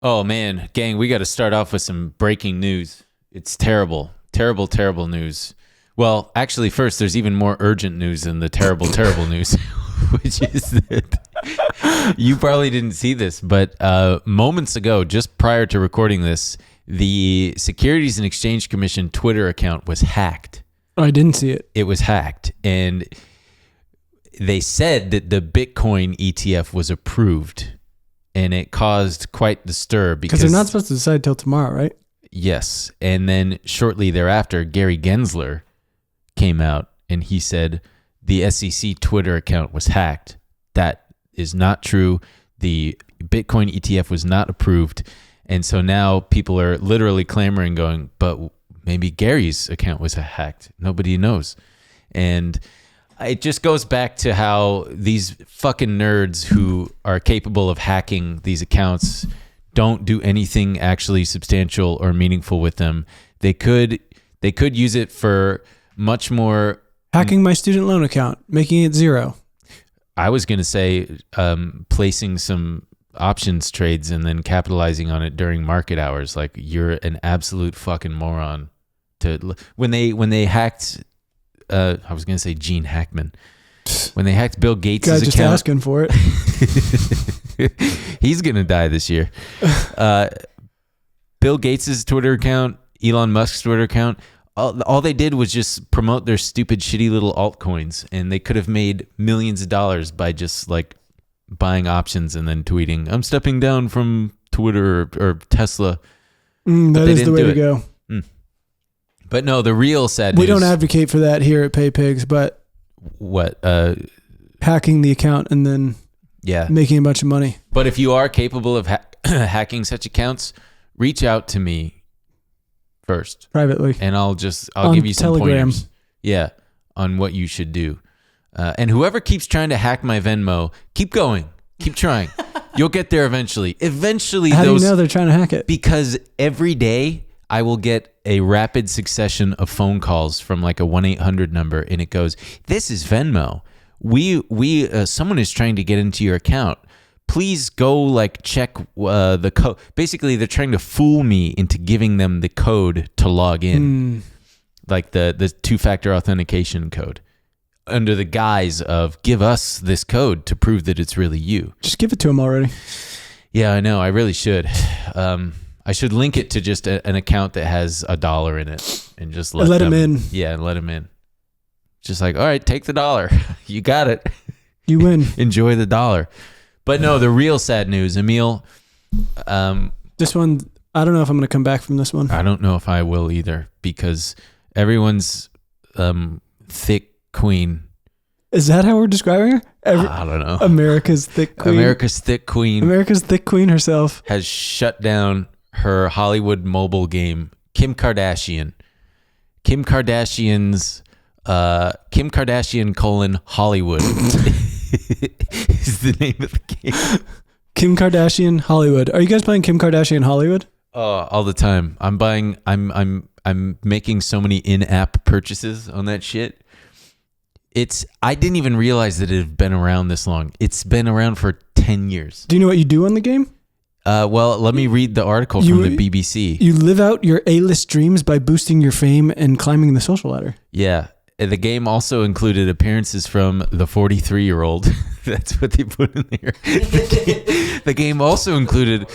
Oh man, gang, we got to start off with some breaking news. It's terrible, terrible, terrible news. Well, actually, first, there's even more urgent news than the terrible, terrible news, which is that you probably didn't see this, but moments ago, just prior to recording this, the Securities and Exchange Commission Twitter account was hacked. Oh, I didn't see it. It was hacked, and they said that the Bitcoin ETF was approved, and it caused quite the stir because they're not supposed to decide till tomorrow, right? Yes, and then shortly thereafter, Gary Gensler came out and he said the SEC Twitter account was hacked. That is not true. The Bitcoin ETF was not approved, and so now people are literally clamoring, going, "But maybe Gary's account was hacked. Nobody knows," and it just goes back to how these fucking nerds who are capable of hacking these accounts don't do anything actually substantial or meaningful with them. They could use it for much more. Hacking my student loan account, making it zero. I was going to say placing some options trades and then capitalizing on it during market hours. Like, you're an absolute fucking moron. When they hacked, I was going to say Gene Hackman. When they hacked Bill Gates' account. Just asking for it. He's going to die this year. Bill Gates' Twitter account, Elon Musk's Twitter account, all they did was just promote their stupid, shitty little altcoins, and they could have made millions of dollars by just like buying options and then tweeting, "I'm stepping down from Twitter or Tesla." That is the way to go. But no, the real sad news. We don't advocate for that here at Pay Pigs, but what? Hacking the account and then making a bunch of money. But if you are capable of hacking such accounts, reach out to me first privately, and I'll give you some Telegram. pointers. Yeah, on what you should do. And whoever keeps trying to hack my Venmo, keep going, keep trying. You'll get there eventually. How do you know they're trying to hack it? Because every day I will get a rapid succession of phone calls from like a 1-800 number, and it goes, "This is Venmo. Someone is trying to get into your account. Please go check the code." Basically, they're trying to fool me into giving them the code to log in, like the two-factor authentication code, under the guise of, "Give us this code to prove that it's really you." Just give it to them already. Yeah, I know. I really should. I should link it to just an account that has $1 in it and just let them in. Yeah, and let them in. Just like, all right, take the $1. You got it. You win. Enjoy the $1. But no, the real sad news, Emil. This one, I don't know if I'm going to come back from this one. I don't know if I will either, because everyone's thick queen. Is that how we're describing her? I don't know. America's thick queen. America's thick queen. America's thick queen herself has shut down her Hollywood mobile game, Kim Kardashian. Kim Kardashian Hollywood is the name of the game. Kim Kardashian Hollywood. Are you guys playing Kim Kardashian Hollywood? All the time. I'm making so many in-app purchases on that shit. I didn't even realize that it had been around this long. It's been around for 10 years. Do you know what you do on the game? Well, let me read the article from the BBC. You live out your A-list dreams by boosting your fame and climbing the social ladder. Yeah. The game also included appearances from the 43-year-old. That's what they put in there. The game also included,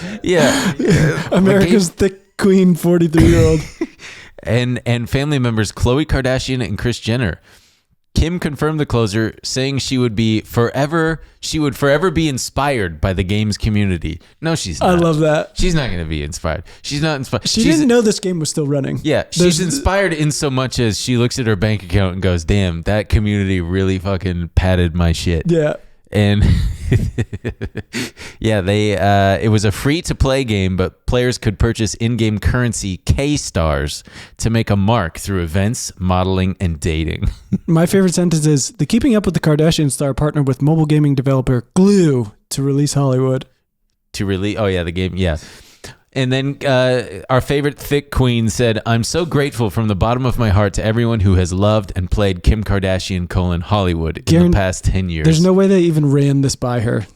America's thick queen 43-year-old. and family members Khloe Kardashian and Kris Jenner. Kim confirmed the closer, saying she would forever be inspired by the game's community. No, she's not. I love that. She's not going to be inspired. She's not inspired. She didn't know this game was still running. Yeah, she's inspired in so much as she looks at her bank account and goes, "Damn, that community really fucking padded my shit." Yeah. And it was a free-to-play game, but players could purchase in-game currency K-stars to make a mark through events, modeling, and dating. My favorite sentence is, "The Keeping Up with the Kardashian star partnered with mobile gaming developer Glue to release Hollywood." The game, yeah. And then our favorite thick queen said, "I'm so grateful from the bottom of my heart to everyone who has loved and played Kim Kardashian, Hollywood in the past 10 years. There's no way they even ran this by her.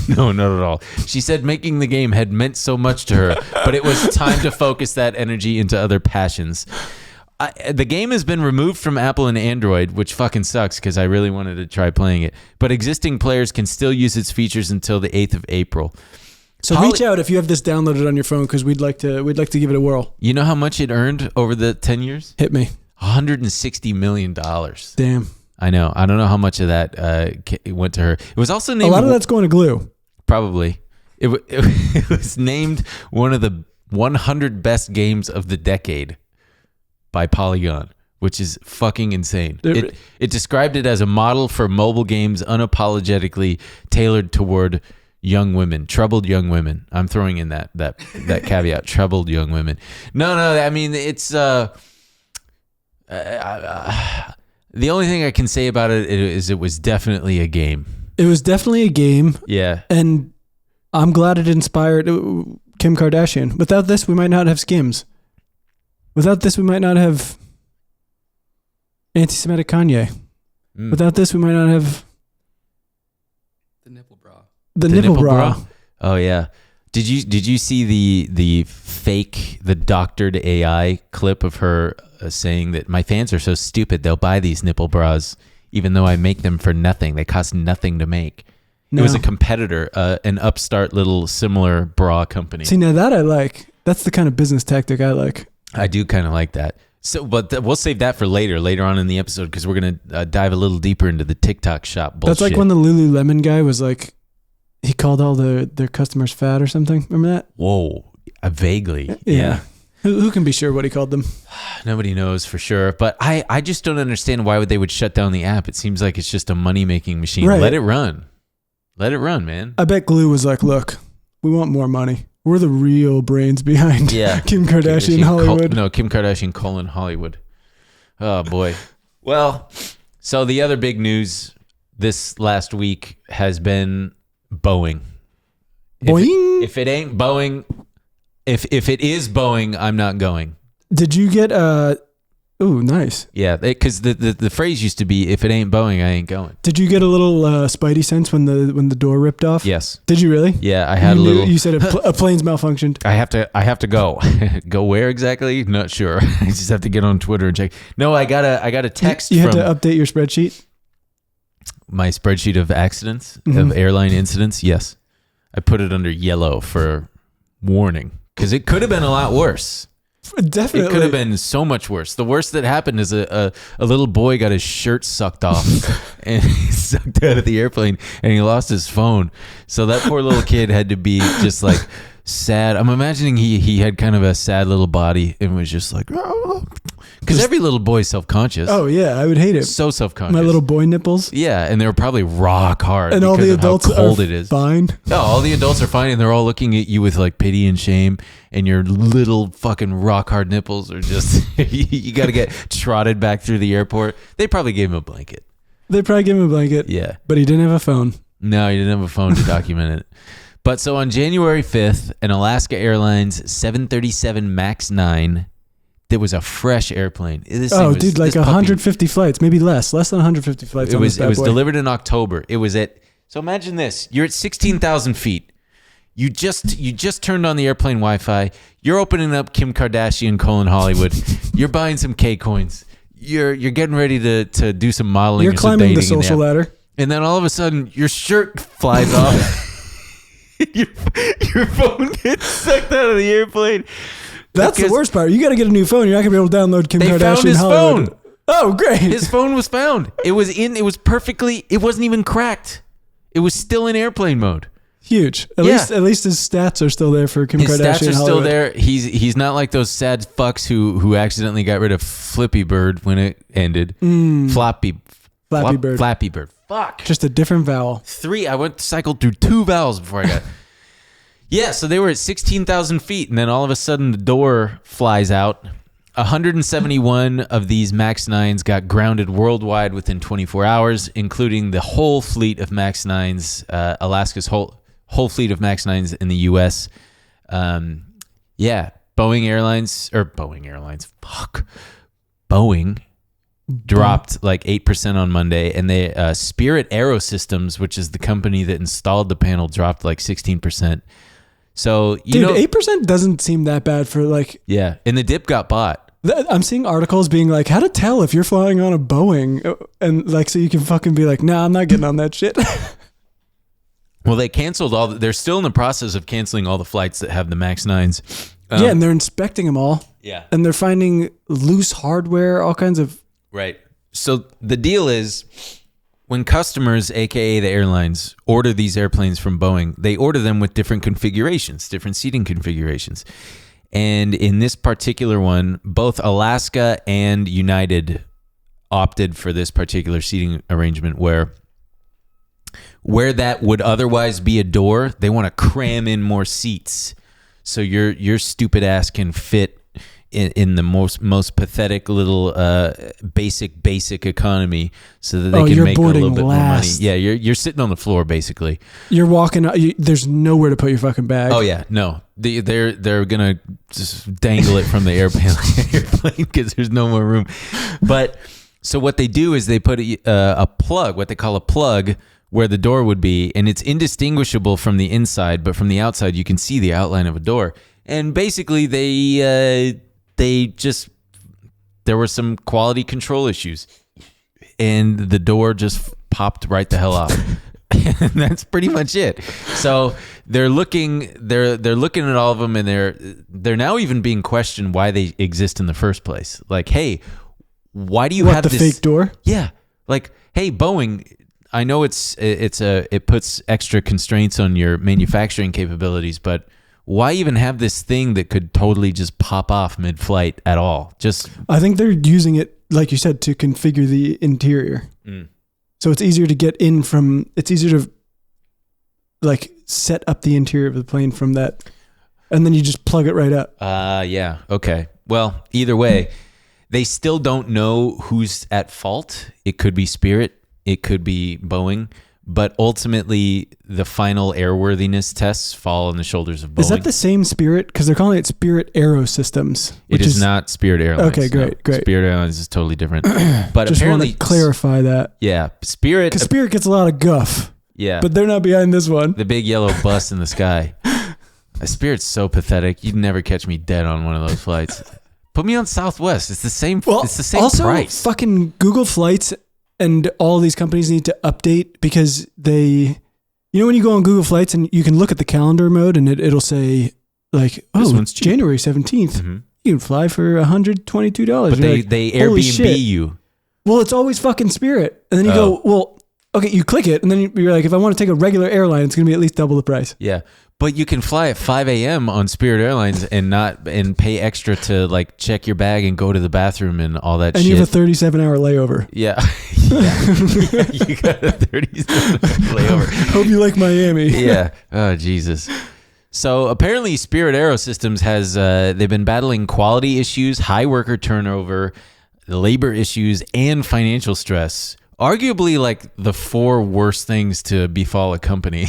No, not at all. She said making the game had meant so much to her, but it was time to focus that energy into other passions. The game has been removed from Apple and Android, which fucking sucks because I really wanted to try playing it. But existing players can still use its features until the 8th of April. So reach out if you have this downloaded on your phone because we'd like to give it a whirl. You know how much it earned over the 10 years? Hit me. $160 million. Damn. I know. I don't know how much of that went to her. It was also named... A lot of that's going to glue. Probably. It was named one of the 100 best games of the decade by Polygon, which is fucking insane. It described it as a model for mobile games unapologetically tailored toward young women, troubled young women. I'm throwing in that caveat, troubled young women. No, I mean, it's the only thing I can say about it is it was definitely a game. It was definitely a game. Yeah. And I'm glad it inspired Kim Kardashian. Without this, we might not have Skims. Without this, we might not have anti-Semitic Kanye. Without this, we might not have the nipple bra. The nipple bra. Oh yeah. Did you see the doctored AI clip of her saying that my fans are so stupid they'll buy these nipple bras even though I make them for nothing. They cost nothing to make. No. It was a competitor, an upstart little similar bra company. See, now that I like. That's the kind of business tactic I like. I do kind of like that. So, but we'll save that for later on in the episode because we're gonna dive a little deeper into the TikTok shop bullshit. That's like when the Lululemon guy was like, he called all their customers fat or something. Remember that? Whoa, vaguely. Yeah. Who can be sure what he called them? Nobody knows for sure. But I just don't understand why they would shut down the app. It seems like it's just a money-making machine. Right. Let it run. Let it run, man. I bet Glue was like, look, we want more money. We're the real brains behind Kim Kardashian Hollywood. Kim Kardashian, Hollywood. Oh, boy. Well, so the other big news this last week has been Boeing. Boeing? If it ain't Boeing, if it is Boeing, I'm not going. Did you get ooh, nice. Yeah, because the phrase used to be, if it ain't Boeing, I ain't going. Did you get a little spidey sense when the door ripped off? Yes. Did you really? Yeah, I had a little. You said a plane's malfunctioned. I have to go. Go where exactly? Not sure. I just have to get on Twitter and check. No, I got a text. You had to update your spreadsheet? My spreadsheet of accidents, of airline incidents, yes. I put it under yellow for warning because it could have been a lot worse. Definitely. It could have been so much worse. The worst that happened is a little boy got his shirt sucked off and he sucked out of the airplane and he lost his phone. So that poor little kid had to be just like sad. I'm imagining he had kind of a sad little body and was just like, because every little boy's self-conscious. Oh yeah, I would hate it. So self-conscious. My little boy nipples. Yeah, and they were probably rock hard. And all the adults how cold are it is. Fine. No, all the adults are fine, and they're all looking at you with like pity and shame. And your little fucking rock hard nipples are just you got to get trotted back through the airport. They probably gave him a blanket. They probably gave him a blanket. Yeah, but he didn't have a phone. No, he didn't have a phone to document it. But so on January 5th, an Alaska Airlines 737 MAX 9. There was a fresh airplane. Dude, like 150 flights, maybe less than 150 flights. It was delivered in October. It was so imagine this: you're at 16,000 feet. You just turned on the airplane Wi-Fi. You're opening up Kim Kardashian, Hollywood. You're buying some K coins. You're getting ready to do some modeling. You're climbing the social ladder, and then all of a sudden your shirt flies off. your phone gets sucked out of the airplane. That's the worst part. You got to get a new phone. You're not gonna be able to download Kim Kardashian. Found his Hollywood. phone. Oh, great! His phone was found. It was perfectly. It wasn't even cracked. It was still in airplane mode. Huge. At least his stats are still there for Kim Kardashian. His stats are still there. He's not like those sad fucks who accidentally got rid of Flippy Bird when it ended. Flappy Bird. Fuck. Just a different vowel. I cycled through 2 vowels before I got. Yeah, so they were at 16,000 feet, and then all of a sudden the door flies out. 171 of these MAX 9s got grounded worldwide within 24 hours, including the whole fleet of MAX 9s, Alaska's whole fleet of MAX 9s in the U.S. Yeah, Boeing dropped like 8% on Monday, and they Spirit Aerosystems, which is the company that installed the panel, dropped like 16%. So Dude, 8% doesn't seem that bad for like. Yeah, and the dip got bought. I'm seeing articles being like, how to tell if you're flying on a Boeing, and like, so you can fucking be like, nah, I'm not getting on that shit. Well, they canceled they're still in the process of canceling all the flights that have the MAX 9s. Yeah, and they're inspecting them all. Yeah. And they're finding loose hardware, all kinds of. Right. So the deal is, when customers, aka the airlines, order these airplanes from Boeing, they order them with different configurations, different seating configurations. And in this particular one, both Alaska and United opted for this particular seating arrangement where that would otherwise be a door, they want to cram in more seats. So your stupid ass can fit in the most pathetic little basic economy, so that they can make a little bit more money. Yeah, you're sitting on the floor basically. You're walking. There's nowhere to put your fucking bag. Oh yeah, no. They're gonna just dangle it from the airplane because there's no more room. But so what they do is they put a plug, what they call a plug, where the door would be, and it's indistinguishable from the inside, but from the outside you can see the outline of a door. And basically there were some quality control issues, and the door just popped right the hell off. And that's pretty much it. So they're looking at all of them, and they're now even being questioned why they exist in the first place. Like, hey, why do you have this fake door? Yeah. Like, hey, Boeing, I know it puts extra constraints on your manufacturing capabilities, but why even have this thing that could totally just pop off mid-flight at all? I think they're using it, like you said, to configure the interior. So it's easier to get in it's easier to like set up the interior of the plane from that, and then you just plug it right up. Yeah. Okay. Well, either way, they still don't know who's at fault. It could be Spirit. It could be Boeing. But ultimately, the final airworthiness tests fall on the shoulders of Boeing. Is that the same Spirit? Because they're calling it Spirit Aerosystems. It is not Spirit Airlines. Okay, great. Spirit Airlines is totally different. But just apparently, want to clarify that. Yeah, Spirit. Because Spirit gets a lot of guff. Yeah, but they're not behind this one. The big yellow bus in the sky. Spirit's so pathetic. You'd never catch me dead on one of those flights. Put me on Southwest. It's the same. Well, it's the same also, price. Fucking Google Flights and all these companies need to update, because when you go on Google Flights and you can look at the calendar mode and it'll say like, oh, it's January 17th. Mm-hmm. You can fly for $122. But they Airbnb you. Well, it's always fucking Spirit. And then you go, well, okay, you click it, and then you're like, if I want to take a regular airline, it's going to be at least double the price. Yeah. But you can fly at 5 a.m. on Spirit Airlines and pay extra to like check your bag and go to the bathroom and all that shit. And you have a 37-hour layover. Yeah. Yeah. You got a 37-hour layover. Hope you like Miami. Yeah. Oh, Jesus. So apparently Spirit Aerosystems they've been battling quality issues, high worker turnover, labor issues, and financial stress. Arguably like the 4 worst things to befall a company,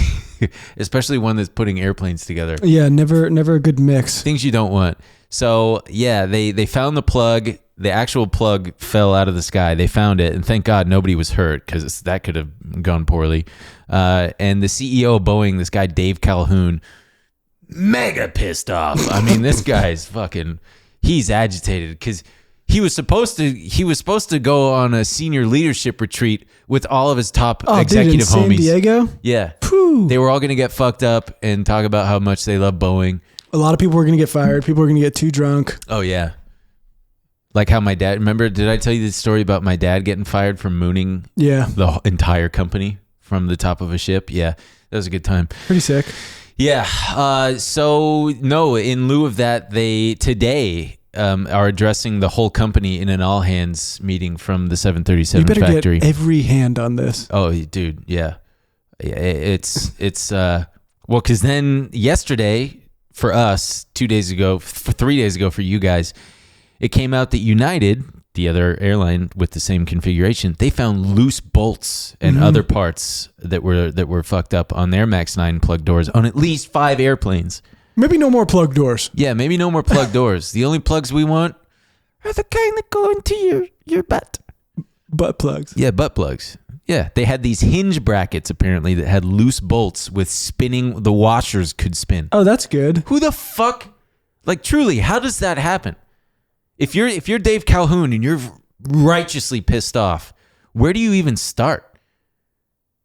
especially one that's putting airplanes together. Yeah, never a good mix. Things you don't want. So yeah, they found the plug. The actual plug fell out of the sky. They found it, and thank God nobody was hurt, because that could have gone poorly. And the CEO of Boeing, this guy Dave Calhoun, mega pissed off. I mean, this guy's he's agitated because he was supposed to go on a senior leadership retreat with all of his top executive homies. San Diego? Yeah. Whew. They were all going to get fucked up and talk about how much they love Boeing. A lot of people were going to get fired. People were going to get too drunk. Oh, yeah. Like how my dad, remember, did I tell you the story about my dad getting fired from mooning the entire company from the top of a ship? Yeah, that was a good time. Pretty sick. Yeah. So, no, in lieu of that, they today are addressing the whole company in an all-hands meeting from the 737 factory. You better get every hand on this. Oh, dude, yeah. It's well, because then yesterday for us, 3 days ago for you guys, it came out that United, the other airline with the same configuration, they found loose bolts and other parts that were fucked up on their MAX 9 plug doors on at least 5 airplanes. Maybe no more plug doors. Yeah, maybe no more plug doors. The only plugs we want are the kind that go into your butt. Butt plugs. Yeah, butt plugs. Yeah, they had these hinge brackets apparently that had loose bolts with spinning. The washers could spin. Oh, that's good. Who the fuck? Like, truly, how does that happen? If you're Dave Calhoun and you're righteously pissed off, where do you even start?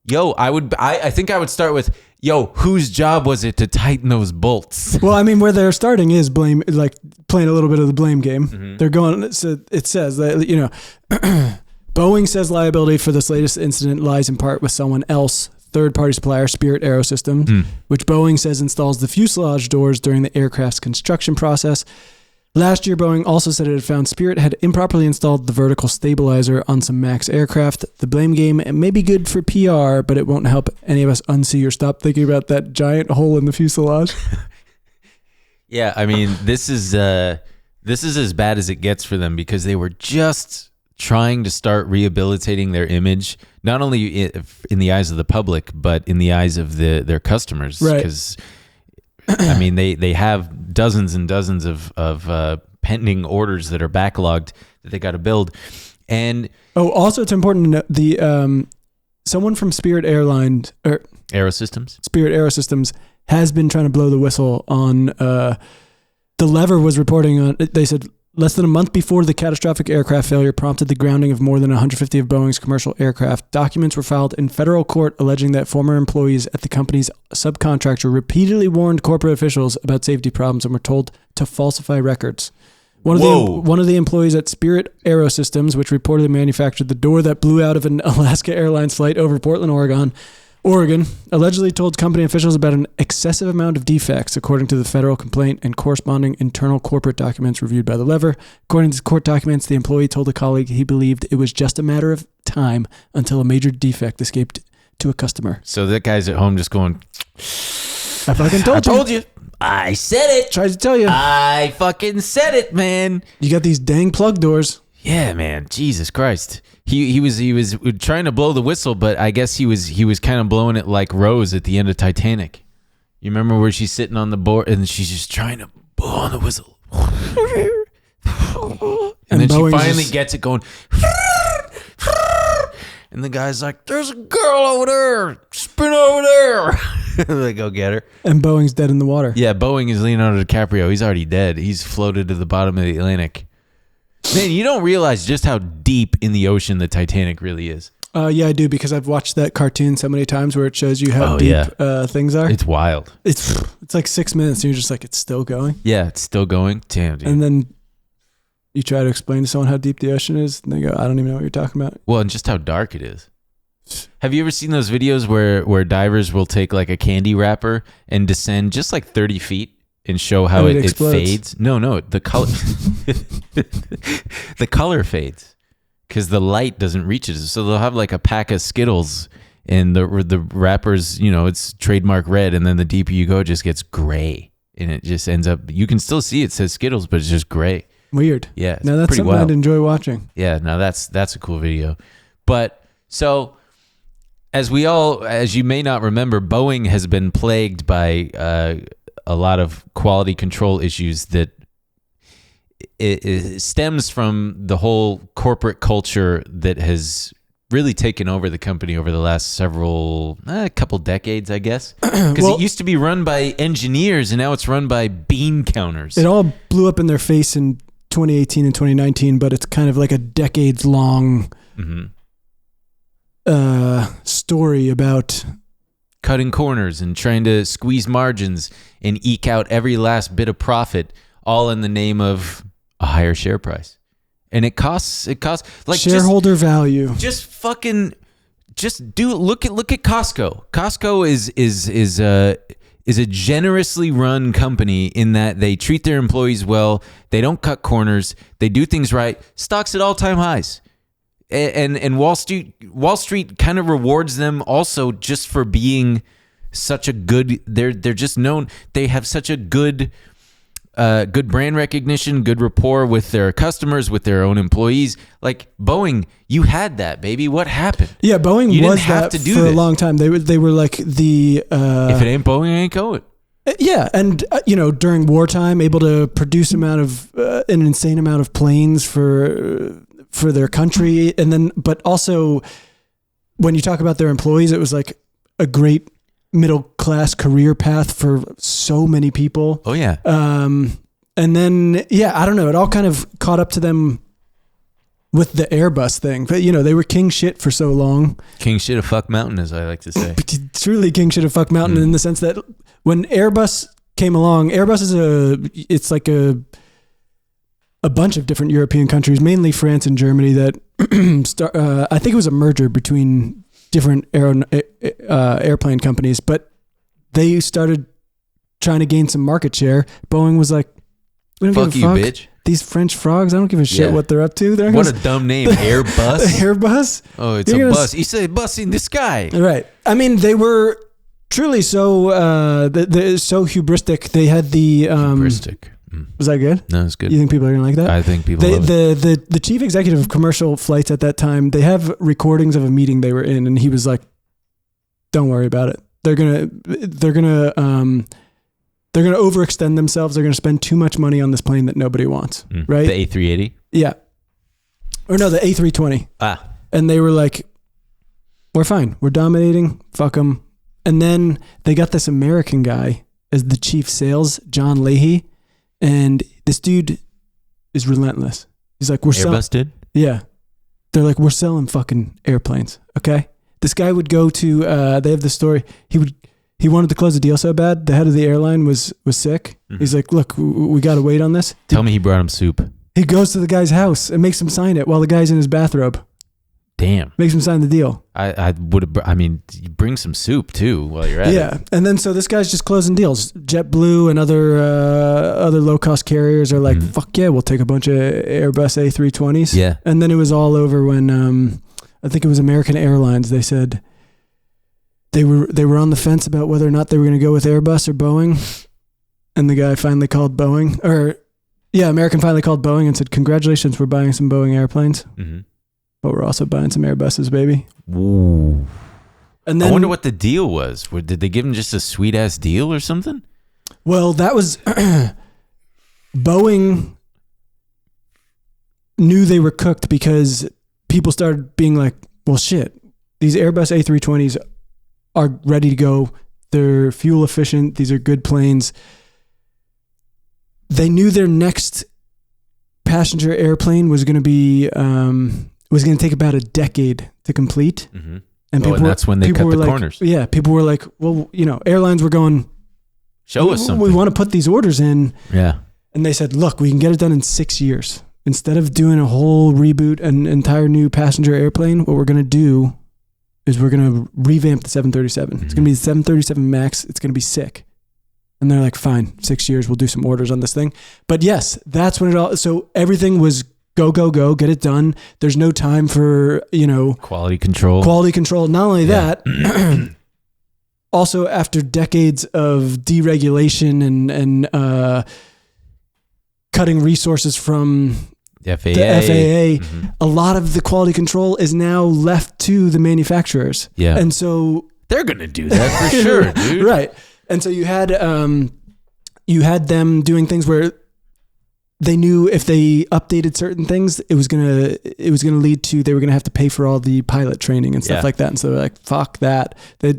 Yo, I think I would start with, yo, whose job was it to tighten those bolts? Well, I mean, where they're starting is blame, like playing a little bit of the blame game. Mm-hmm. They're going, so it says that, Boeing says liability for this latest incident lies in part with someone else, third-party supplier Spirit Aerosystems, which Boeing says installs the fuselage doors during the aircraft's construction process. Last year, Boeing also said it had found Spirit had improperly installed the vertical stabilizer on some MAX aircraft. The blame game may be good for PR, but it won't help any of us unsee or stop thinking about that giant hole in the fuselage. Yeah, I mean, this is as bad as it gets for them because they were just trying to start rehabilitating their image, not only in the eyes of the public, but in the eyes of their customers. Right. Because, I mean, they have dozens and dozens of pending orders that are backlogged that they got to build. And also it's important to note the someone from Spirit Aerosystems has been trying to blow the whistle on the Lever was reporting on. They said less than a month before the catastrophic aircraft failure prompted the grounding of more than 150 of Boeing's commercial aircraft, documents were filed in federal court alleging that former employees at the company's subcontractor repeatedly warned corporate officials about safety problems and were told to falsify records. One of the employees at Spirit Aerosystems, which reportedly manufactured the door that blew out of an Alaska Airlines flight over Portland, Oregon, allegedly told company officials about an excessive amount of defects, according to the federal complaint and corresponding internal corporate documents reviewed by the Lever. According to court documents, the employee told a colleague he believed it was just a matter of time until a major defect escaped to a customer. so that guy's at home just going, I fucking told you. I said it. Tried to tell you. I fucking said it, man. You got these dang plug doors. Yeah, man. Jesus Christ. He was trying to blow the whistle, but I guess he was kind of blowing it like Rose at the end of Titanic. You remember where she's sitting on the board and she's just trying to blow on the whistle. And then she finally gets it going. And the guy's like, there's a girl over there. Spin over there. They go get her. And Boeing's dead in the water. Yeah, Boeing is Leonardo DiCaprio. He's already dead. He's floated to the bottom of the Atlantic. Man, you don't realize just how deep in the ocean the Titanic really is. Yeah, I do, because I've watched that cartoon so many times where it shows you how deep things are. It's wild. It's like 6 minutes and you're just like, it's still going? Yeah, it's still going. Damn, dude. And then you try to explain to someone how deep the ocean is and they go, I don't even know what you're talking about. Well, and just how dark it is. Have you ever seen those videos where divers will take like a candy wrapper and descend just like 30 feet? And show how it fades. No, the color, the color fades because the light doesn't reach it. So they'll have like a pack of Skittles, and the wrappers, it's trademark red, and then the deeper you go, it just gets gray, and it just ends up. You can still see it says Skittles, but it's just gray. Weird. Yeah, now that's something I'd enjoy watching. Yeah, now that's a cool video, but so. As you may not remember, Boeing has been plagued by a lot of quality control issues that it stems from the whole corporate culture that has really taken over the company over the last couple decades, I guess. Because it used to be run by engineers and now it's run by bean counters. It all blew up in their face in 2018 and 2019, but it's kind of like a decades-long story about cutting corners and trying to squeeze margins and eke out every last bit of profit, all in the name of a higher share price. And it costs like shareholder value. Look at Costco. Costco is a generously run company in that they treat their employees well. They don't cut corners. They do things right. Stocks at all-time highs. And Wall Street kind of rewards them also just for being such a good. They're just known. They have such a good brand recognition, good rapport with their customers, with their own employees. Like Boeing, you had that, baby. What happened? Yeah, Boeing was that for a long time. They were like the. If it ain't Boeing, it ain't going. Yeah, and during wartime, able to produce an insane amount of planes for their country, and then, but also when you talk about their employees, it was like a great middle class career path for so many people. Oh yeah. And then I don't know, it all kind of caught up to them with the Airbus thing, but they were king shit for so long. King shit of fuck mountain, as I like to say. Truly king shit of fuck mountain in the sense that when Airbus came along, Airbus it's like a bunch of different European countries, mainly France and Germany, that I think it was a merger between different airplane companies, but they started trying to gain some market share. Boeing was like, we don't fuck give a fuck. You, bitch. These French frogs, I don't give a shit what they're up to. What a dumb name, Airbus. Airbus? Oh, it's a bus. You say bus in the sky. Right. I mean, they were truly so so hubristic. They had the hubristic. Was that good? No, it's good. You think people are gonna like that? I think people love it. The chief executive of commercial flights at that time, they have recordings of a meeting they were in, and he was like, "Don't worry about it. They're gonna overextend themselves. They're gonna spend too much money on this plane that nobody wants." Right? The A380. Yeah. Or no, the A320. And they were like, "We're fine. We're dominating. Fuck them." And then they got this American guy as the chief sales, John Leahy. And this dude is relentless. He's like, Airbus did? Yeah. They're like, we're selling fucking airplanes. Okay. This guy would go to, they have the story. He wanted to close the deal so bad. The head of the airline was sick. Mm-hmm. He's like, look, we got to wait on this. Tell me he brought him soup. He goes to the guy's house and makes him sign it while the guy's in his bathrobe. Damn. Makes him sign the deal. I would have, you bring some soup too while you're at it. Yeah. And then so this guy's just closing deals. JetBlue and other low cost carriers are like, fuck yeah, we'll take a bunch of Airbus A320s. Yeah. And then it was all over when I think it was American Airlines. They said they were on the fence about whether or not they were going to go with Airbus or Boeing. And the guy finally called Boeing, American finally called Boeing and said, congratulations, we're buying some Boeing airplanes. Mm-hmm. But we're also buying some Airbuses, baby. Ooh. And then, I wonder what the deal was. Did they give him just a sweet ass deal or something? Well, that was Boeing knew they were cooked because people started being like, well, shit, these Airbus A320s are ready to go. They're fuel efficient. These are good planes. They knew their next passenger airplane was going to be was going to take about a decade to complete. Mm-hmm. And that's when they cut the corners. Yeah, people were like, well, airlines were going, show us something. We want to put these orders in. Yeah. And they said, look, we can get it done in 6 years. Instead of doing a whole reboot, an entire new passenger airplane, what we're going to do is we're going to revamp the 737. Mm-hmm. It's going to be the 737 MAX. It's going to be sick. And they're like, fine, 6 years, we'll do some orders on this thing. But yes, that's when so everything was go, get it done. There's no time for, quality control. Not only that, also after decades of deregulation and cutting resources from the FAA, a lot of the quality control is now left to the manufacturers. Yeah. And so they're going to do that for sure, dude. Right. And so you had them doing things where they knew if they updated certain things, it was gonna lead to they were gonna have to pay for all the pilot training and stuff like that. And so they're like, fuck that. They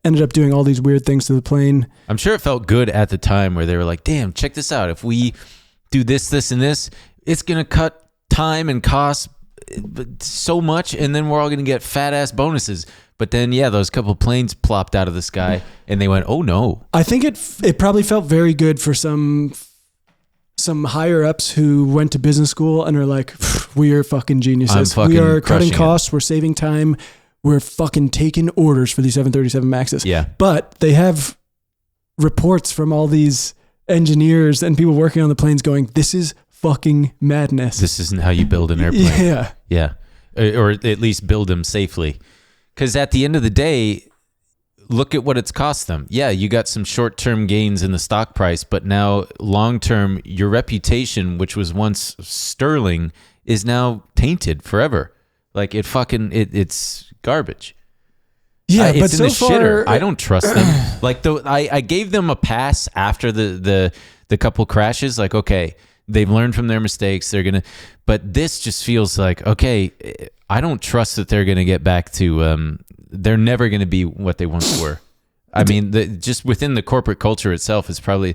ended up doing all these weird things to the plane. I'm sure it felt good at the time where they were like, damn, check this out. If we do this, and this, it's gonna cut time and cost so much, and then we're all gonna get fat ass bonuses. But then, those couple planes plopped out of the sky, and they went, "Oh no!" I think it probably felt very good for some higher ups who went to business school and are like, "We are fucking geniuses. We are cutting costs. We're saving time. We're fucking taking orders for these 737 Maxes." Yeah. But they have reports from all these engineers and people working on the planes going, "This is fucking madness. This isn't how you build an airplane." Yeah. Yeah. Or at least build them safely. Because at the end of the day, look at what it's cost them. Yeah, you got some short-term gains in the stock price, but now long-term, your reputation, which was once sterling, is now tainted forever. Like it's garbage. Yeah, it's but in so the far, shitter. I don't trust them. Like I gave them a pass after the couple crashes. Like, okay, they've learned from their mistakes. They're gonna, but this just feels like, okay, I don't trust that they're gonna get back to. They're never gonna be what they once were. I mean, just within the corporate culture itself is probably.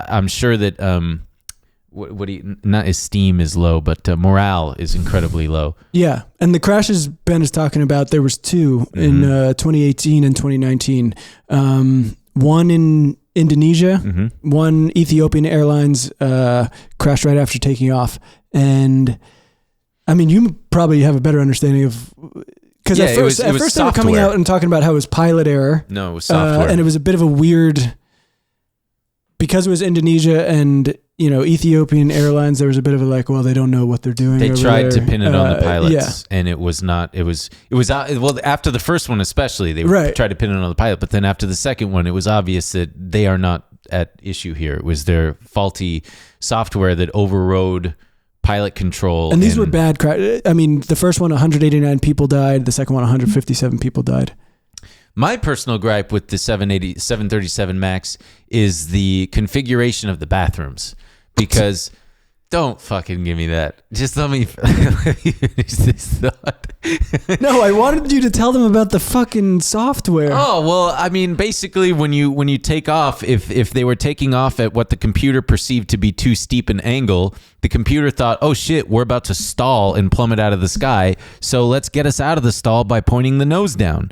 I'm sure that not esteem is low, but morale is incredibly low. Yeah, and the crashes Ben is talking about, there was two in 2018 and 2019. One in Indonesia, one Ethiopian Airlines crashed right after taking off. And I mean, you probably have a better understanding of, because at first they were coming out and talking about how it was pilot error. No, it was software. And it was a bit of a weird, because it was Indonesia and Ethiopian Airlines, there was a bit of a like, well, they don't know what they're doing. They tried to pin it on the pilots, yeah. and it was not. It was well, after the first one especially, they tried to pin it on the pilot, but then after the second one, it was obvious that they are not at issue here. It was their faulty software that overrode pilot control. And these were bad crashes. I mean, the first one, 189 people died. The second one, 157 people died. My personal gripe with the 737 MAX is the configuration of the bathrooms, because don't fucking give me that. Just let me finish this thought. No, I wanted you to tell them about the fucking software. Oh, well, I mean, basically when you take off, if they were taking off at what the computer perceived to be too steep an angle, the computer thought, oh shit, we're about to stall and plummet out of the sky, so let's get us out of the stall by pointing the nose down.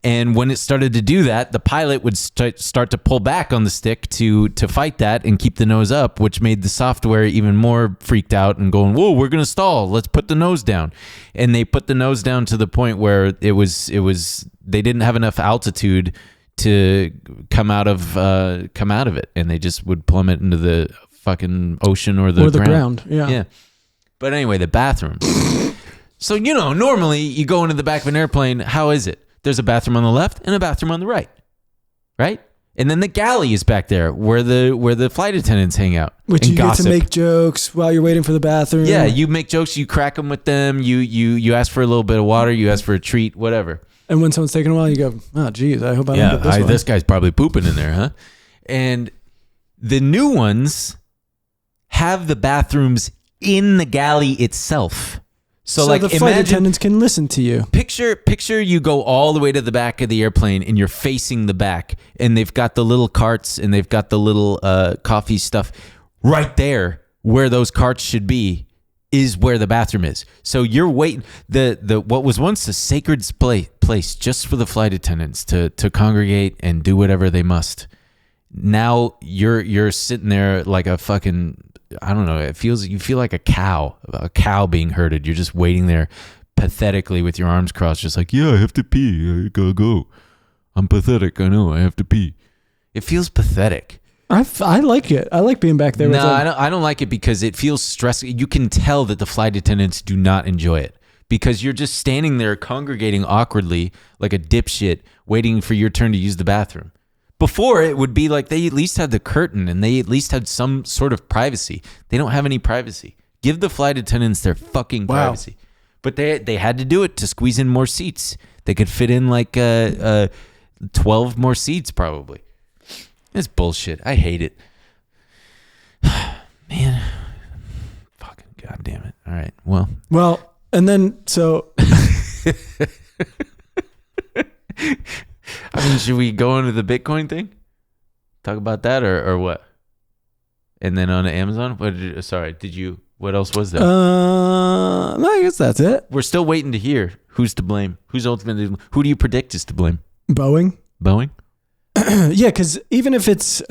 And when it started to do that, the pilot would start to pull back on the stick to fight that and keep the nose up, which made the software even more freaked out and going, whoa, we're going to stall. Let's put the nose down. And they put the nose down to the point where it was they didn't have enough altitude to come out of it. And they just would plummet into the fucking ocean or the ground. Yeah. But anyway, the bathroom. So, normally you go into the back of an airplane. How is it? There's a bathroom on the left and a bathroom on the right, and then the galley is back there where the flight attendants hang out. Which and you gossip. Get to make jokes while you're waiting for the bathroom. Yeah, you make jokes, you crack them with them, you ask for a little bit of water, you ask for a treat, whatever. And when someone's taking a while, you go, oh, geez, I hope I don't get this one. This guy's probably pooping in there, huh? And the new ones have the bathrooms in the galley itself. So like, the flight attendants can listen to you. Picture you go all the way to the back of the airplane and you're facing the back, and they've got the little carts and they've got the little coffee stuff right there where those carts should be is where the bathroom is. So you're waiting. The what was once a sacred place just for the flight attendants to congregate and do whatever they must. Now you're sitting there like a fucking, I don't know. You feel like a cow being herded. You're just waiting there pathetically with your arms crossed, just like, yeah, I have to pee. I gotta go. I'm pathetic. I know. I have to pee. It feels pathetic. I like it. I like being back there. No, I don't like it because it feels stressful. You can tell that the flight attendants do not enjoy it because you're just standing there congregating awkwardly like a dipshit waiting for your turn to use the bathroom. Before, it would be like they at least had the curtain and they at least had some sort of privacy. They don't have any privacy. Give the flight attendants their fucking privacy. But they had to do it to squeeze in more seats. They could fit in like 12 more seats probably. It's bullshit. I hate it. Man. Fucking goddamn it. All right. Well, and then so I mean, should we go into the Bitcoin thing? Talk about that or what? And then on Amazon? What else was there? I guess that's it. We're still waiting to hear who's to blame. Who's ultimately, who do you predict is to blame? Boeing? Yeah, because even if it's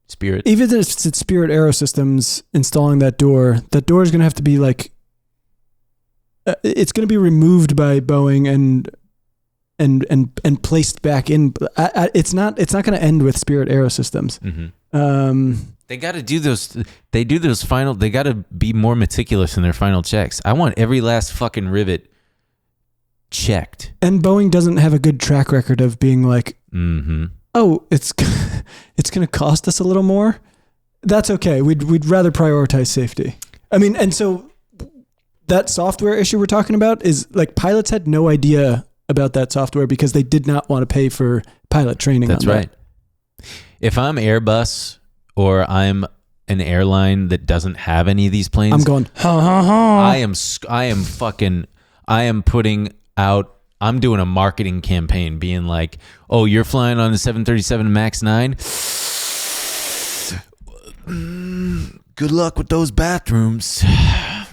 Spirit. Even if it's Spirit Aerosystems installing that door is going to have to be like, it's going to be removed by Boeing and placed back in. It's not going to end with Spirit Aerosystems. Mm-hmm. They got to do those. They do those final. They got to be more meticulous in their final checks. I want every last fucking rivet checked. And Boeing doesn't have a good track record of being like, oh, it's going to cost us a little more. That's okay. We'd rather prioritize safety. I mean, and so that software issue we're talking about is like pilots had no idea about that software because they did not want to pay for pilot training. That's on right. If I'm Airbus or I'm an airline that doesn't have any of these planes, I'm going, ha, ha, ha. I'm doing a marketing campaign being like, oh, you're flying on the 737 MAX 9? Good luck with those bathrooms. I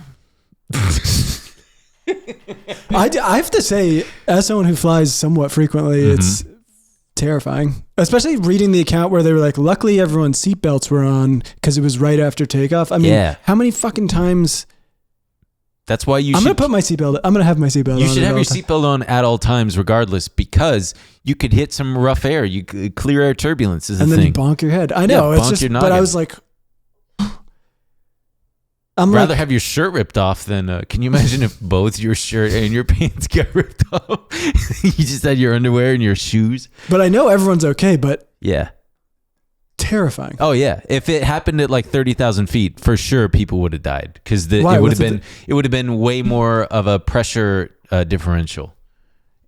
have to say, as someone who flies somewhat frequently, it's terrifying. Especially reading the account where they were like, luckily everyone's seatbelts were on because it was right after takeoff. I mean, how many fucking times... That's why I'm going to put my seatbelt. I'm going to have my seatbelt on. You should have your seatbelt on at all times, regardless, because you could hit some rough air. You could clear air turbulence is a thing. And then you bonk your head. I know. Yeah, it's just, but I was like, I'd rather have your shirt ripped off than, can you imagine if both your shirt and your pants got ripped off? You just had your underwear and your shoes. But I know everyone's okay, but yeah. Terrifying. Oh yeah, if it happened at like 30,000 feet, for sure people would have died because it would have been way more of a pressure differential,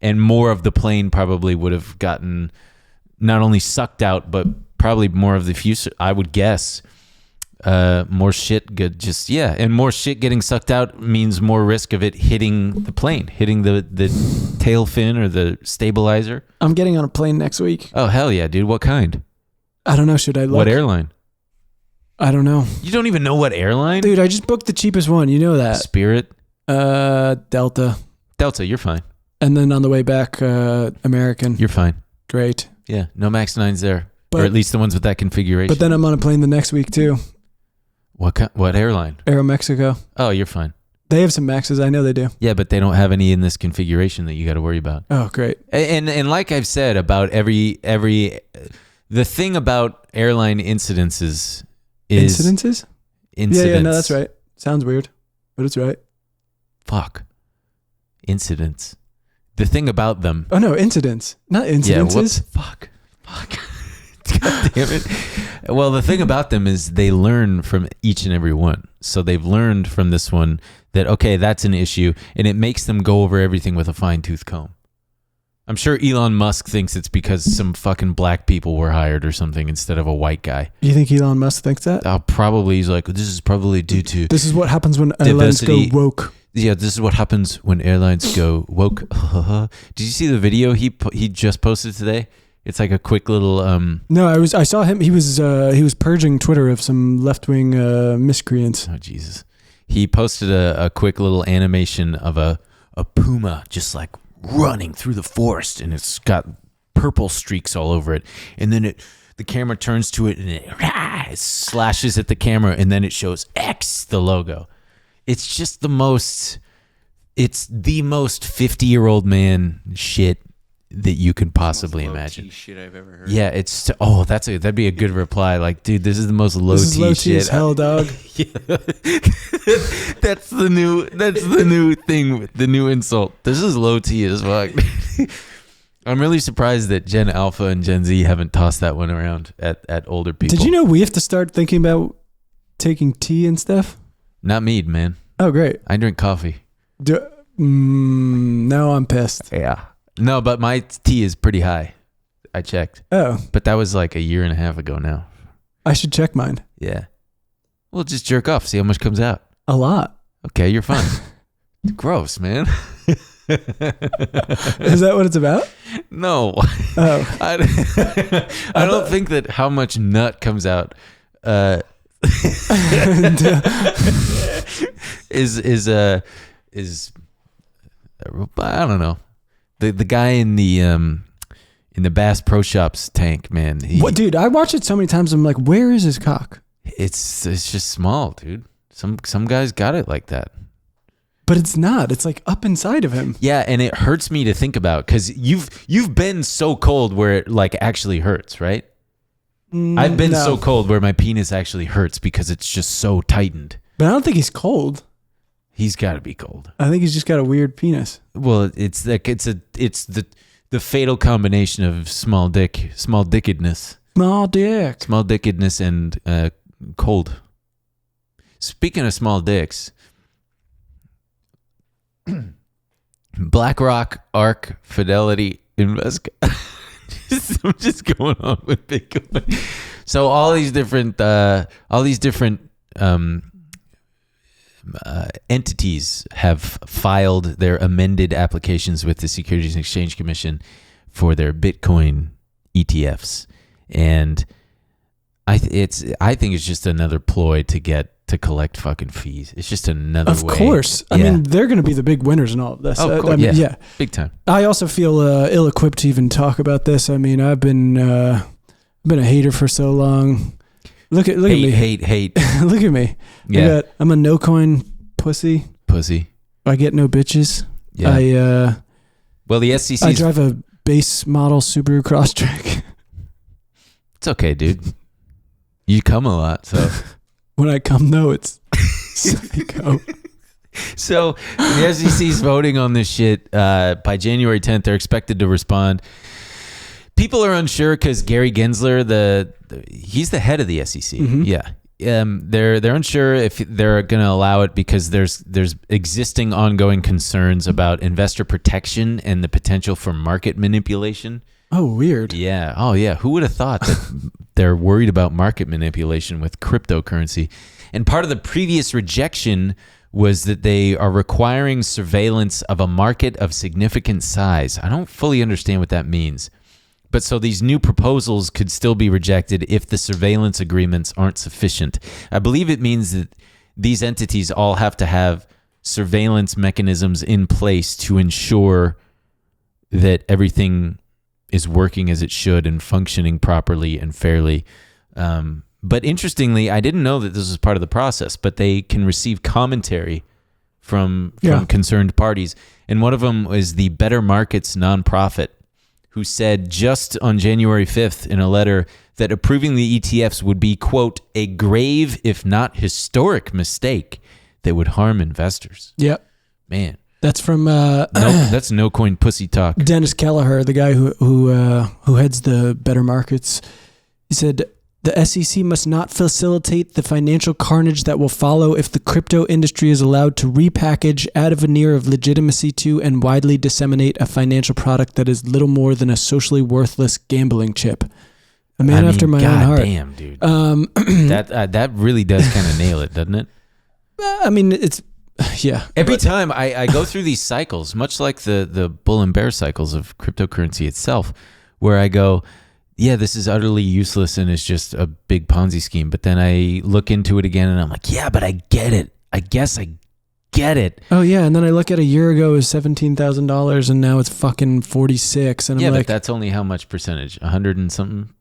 and more of the plane probably would have gotten not only sucked out, but probably more of the fuselage. I would guess more shit and more shit getting sucked out means more risk of it hitting the plane, hitting the tail fin or the stabilizer. I'm getting on a plane next week. Oh hell yeah, dude! What kind? I don't know. Should I look? What airline? I don't know. You don't even know what airline? Dude, I just booked the cheapest one. You know that. Spirit? Delta. Delta, you're fine. And then on the way back, American. You're fine. Great. Yeah, no MAX 9s there. Or at least the ones with that configuration. But then I'm on a plane the next week too. What airline? Aeromexico. Oh, you're fine. They have some Maxes. I know they do. Yeah, but they don't have any in this configuration that you got to worry about. Oh, great. And like I've said about every the thing about airline incidences is... Incidences? Yeah, no, that's right. Sounds weird, but it's right. Fuck. Incidents. The thing about them... Oh, no, incidents. Not incidences. Yeah, Fuck. God damn it. Well, the thing about them is they learn from each and every one. So they've learned from this one that, okay, that's an issue, and it makes them go over everything with a fine-tooth comb. I'm sure Elon Musk thinks it's because some fucking black people were hired or something instead of a white guy. You think Elon Musk thinks that? Probably. He's like, this is probably due to... This is what happens when airlines go woke. Yeah, this is what happens when airlines go woke. Did you see the video he just posted today? It's like a quick little... No, I saw him. He was purging Twitter of some left-wing miscreants. Oh, Jesus. He posted a quick little animation of a puma just like running through the forest, and it's got purple streaks all over it, and then the camera turns to it and it slashes at the camera, and then it shows X, the logo. It's just the most 50-year-old man shit that you could possibly imagine. Shit I've ever heard. Yeah, that'd be a good reply. Like, dude, this is the most low T shit. As hell, dog. Yeah. That's the new thing, the new insult. This is low T as fuck. I'm really surprised that Gen Alpha and Gen Z haven't tossed that one around at older people. Did you know we have to start thinking about taking tea and stuff? Not mead, man. Oh, great. I drink coffee. Now I'm pissed. Yeah. No, but my tea is pretty high. I checked. Oh. But that was like a year and a half ago now. I should check mine. Yeah. Well, just jerk off. See how much comes out. A lot. Okay, you're fine. Gross, man. Is that what it's about? No. Oh. I don't think that how much nut comes out is I don't know. The guy in the Bass Pro Shops tank, man. What, dude? I watch it so many times. I'm like, where is his cock? It's just small, dude. Some guys got it like that. But it's not. It's like up inside of him. Yeah, and it hurts me to think about because you've been so cold where it like actually hurts, right? I've been so cold where my penis actually hurts because it's just so tightened. But I don't think he's cold. He's got to be cold. I think he's just got a weird penis. Well, it's the fatal combination of small dickedness, Small dickedness, and cold. Speaking of small dicks, BlackRock, ARK, Fidelity, Invesco. I'm just going on with Bitcoin. So all these different entities have filed their amended applications with the Securities and Exchange Commission for their Bitcoin ETFs, and I think it's just another ploy to collect fucking fees. It's just another way. Of course. I mean, they're going to be the big winners in all of this. Oh, of course. I mean, yeah. Big time. I also feel ill-equipped to even talk about this. I mean, I've been a hater for so long. Look at me. Hate. Look at me. Yeah. I'm a no-coin pussy. I get no bitches. Yeah. Well, the SEC. I drive a base model Subaru Crosstrek. It's okay, dude. You come a lot, so. When I come, though, it's psycho. So the SEC's voting on this shit. By January 10th, they're expected to respond. People are unsure because Gary Gensler, he's the head of the SEC. Mm-hmm. Yeah. They're unsure if they're going to allow it because there's existing ongoing concerns about investor protection and the potential for market manipulation. Oh, weird. Yeah. Oh, yeah. Who would have thought that they're worried about market manipulation with cryptocurrency? And part of the previous rejection was that they are requiring surveillance of a market of significant size. I don't fully understand what that means. But so these new proposals could still be rejected if the surveillance agreements aren't sufficient. I believe it means that these entities all have to have surveillance mechanisms in place to ensure that everything is working as it should and functioning properly and fairly. But interestingly, I didn't know that this was part of the process, but they can receive commentary from concerned parties. And one of them is the Better Markets nonprofit, who said just on January 5th in a letter that approving the ETFs would be, quote, a grave, if not historic mistake that would harm investors. Yep. Man. That's from that's no coin pussy talk. Dennis Kelleher, the guy who heads the Better Markets. He said the SEC must not facilitate the financial carnage that will follow if the crypto industry is allowed to repackage, add a veneer of legitimacy to, and widely disseminate a financial product that is little more than a socially worthless gambling chip. A man after my own heart. Damn, dude. That really does kind of nail it, doesn't it? I mean, it's. Yeah. Every time I go through these cycles, much like the bull and bear cycles of cryptocurrency itself, where I go, yeah, this is utterly useless and it's just a big Ponzi scheme. But then I look into it again and I'm like, yeah, but I get it. I guess I get it. Oh, yeah. And then I look at a year ago, it was $17,000 and now it's fucking 46. And I'm like, but that's only how much percentage? 100 and something?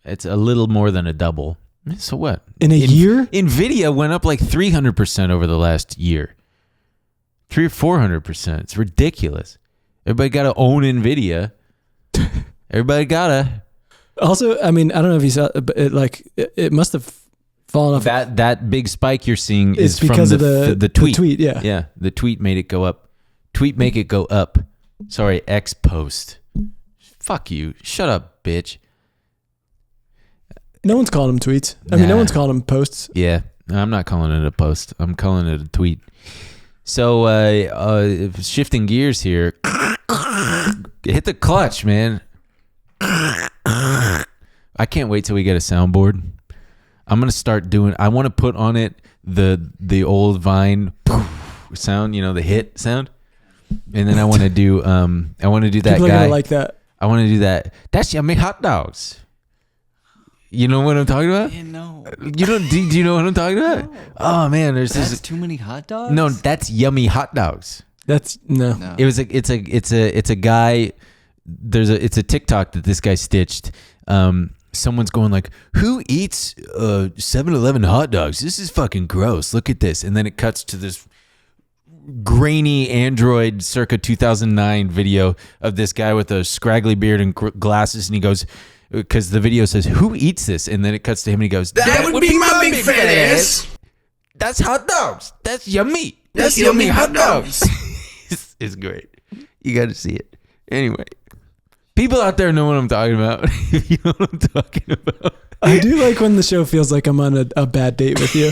It's a little more than a double. So what? In a year? NVIDIA went up like 300% over the last year. 300 or 400%. It's ridiculous. Everybody got to own NVIDIA. Everybody got to. Also, I mean, I don't know if you saw it must have fallen off. That big spike you're seeing is because from of the tweet. The tweet, yeah. Yeah, the tweet made it go up. Tweet make it go up. Sorry, X post. Fuck you. Shut up, bitch. No one's calling them tweets. I mean, no one's calling them posts. Yeah, I'm not calling it a post. I'm calling it a tweet. So, shifting gears here. Hit the clutch, man. I can't wait till we get a soundboard. I'm going to start doing... I want to put on it the old Vine sound, the hit sound. And then I want to do... that People guy. People are going to like that. I want to do that. That's yummy hot dogs. You know what I'm talking about? Yeah, no. You don't? Do you know what I'm talking about? No. Oh man, That's too many hot dogs. No, that's yummy hot dogs. That's no. It's a guy. It's a TikTok that this guy stitched. Someone's going like, "Who eats 7-Eleven hot dogs? This is fucking gross. Look at this." And then it cuts to this grainy Android circa 2009 video of this guy with a scraggly beard and glasses, and he goes. Because the video says, who eats this? And then it cuts to him and he goes, that would be my big fat ass. That's hot dogs. That's yummy. That's yummy hot dogs. It's great. You got to see it. Anyway, people out there know what I'm talking about. You know what I'm talking about. I do like when the show feels like I'm on a bad date with you.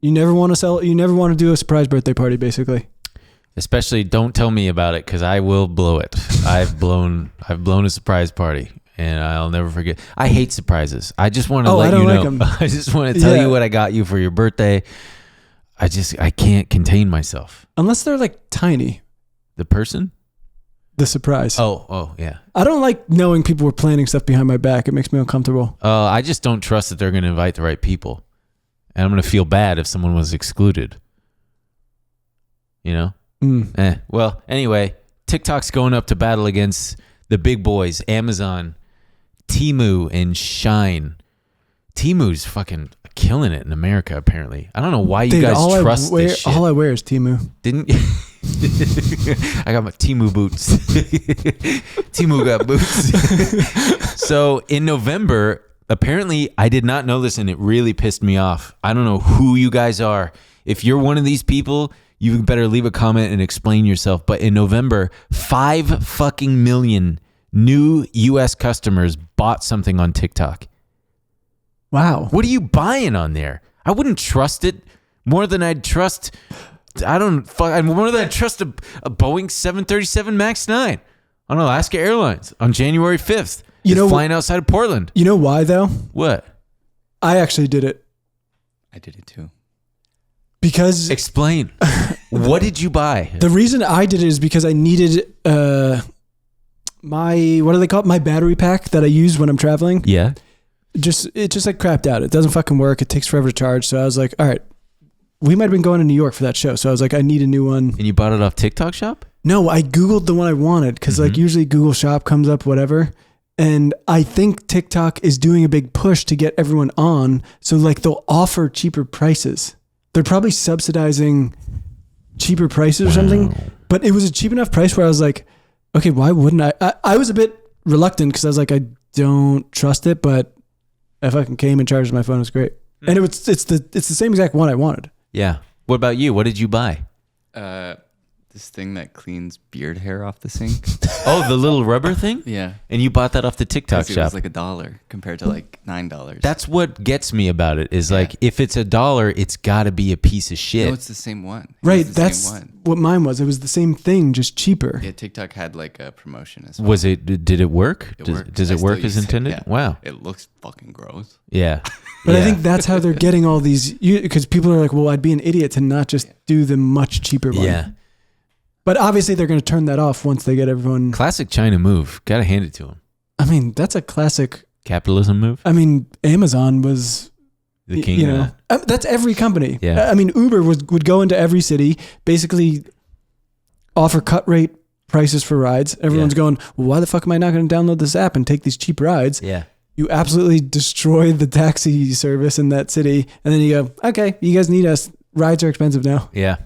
You never want to sell. You never want to do a surprise birthday party, basically. Especially, don't tell me about it because I will blow it. I've blown a surprise party, and I'll never forget. I hate surprises. I just want to let you know. Like I just want to tell you what I got you for your birthday. I can't contain myself. Unless they're like tiny. The person? The surprise. Oh, yeah. I don't like knowing people were planning stuff behind my back. It makes me uncomfortable. I just don't trust that they're going to invite the right people. And I'm going to feel bad if someone was excluded. You know? Well, anyway, TikTok's going up to battle against the big boys, Amazon, Temu, and Shine. Temu's fucking killing it in America, apparently. I don't know why you guys trust this shit. All I wear is Temu. Didn't I got my Temu boots. Temu got boots. So in November, apparently I did not know this and it really pissed me off. I don't know who you guys are. If you're one of these people, you better leave a comment and explain yourself. But in November, 5 fucking million new US customers bought something on TikTok. Wow. What are you buying on there? I wouldn't trust it more than I'd trust... more than I'd trust a Boeing 737 MAX 9 on Alaska Airlines on January 5th. Flying outside of Portland. You know why, though? What? I actually did it. I did it too. Because... Explain. What did you buy? The reason I did it is because I needed my... What do they call it? My battery pack that I use when I'm traveling. Yeah. It just like crapped out. It doesn't fucking work. It takes forever to charge. So I was like, all right. We might have been going to New York for that show. So I was like, I need a new one. And you bought it off TikTok Shop? No, I Googled the one I wanted because like usually Google Shop comes up, whatever. And I think TikTok is doing a big push to get everyone on. So like they'll offer cheaper prices. They're probably subsidizing cheaper prices or something. But it was a cheap enough price where I was like, okay, why wouldn't I? I was a bit reluctant because I was like, I don't trust it. But I fucking came and charged my phone. It was great. And it's the same exact one I wanted. Yeah. What about you? What did you buy? This thing that cleans beard hair off the sink. Oh, the little rubber thing? Yeah. And you bought that off the TikTok Shop? It was like $1 compared to like $9. That's what gets me about it is like, if it's $1, it's got to be a piece of shit. No, it's the same one. Right. That's what mine was. It was the same thing, just cheaper. Yeah, TikTok had like a promotion as well. Did it work? Does it work as intended? Yeah. Wow. It looks fucking gross. Yeah. But I think that's how they're getting all these, because people are like, well, I'd be an idiot to not just do the much cheaper one. Yeah. But obviously they're going to turn that off once they get everyone. Classic China move. Got to hand it to them. I mean, that's a classic capitalism move. I mean, Amazon was the king. You know, that's every company. Yeah. I mean, Uber would go into every city, basically offer cut rate prices for rides. Everyone's going, well, why the fuck am I not going to download this app and take these cheap rides? Yeah. You absolutely destroy the taxi service in that city. And then you go, okay, you guys need us. Rides are expensive now. Yeah.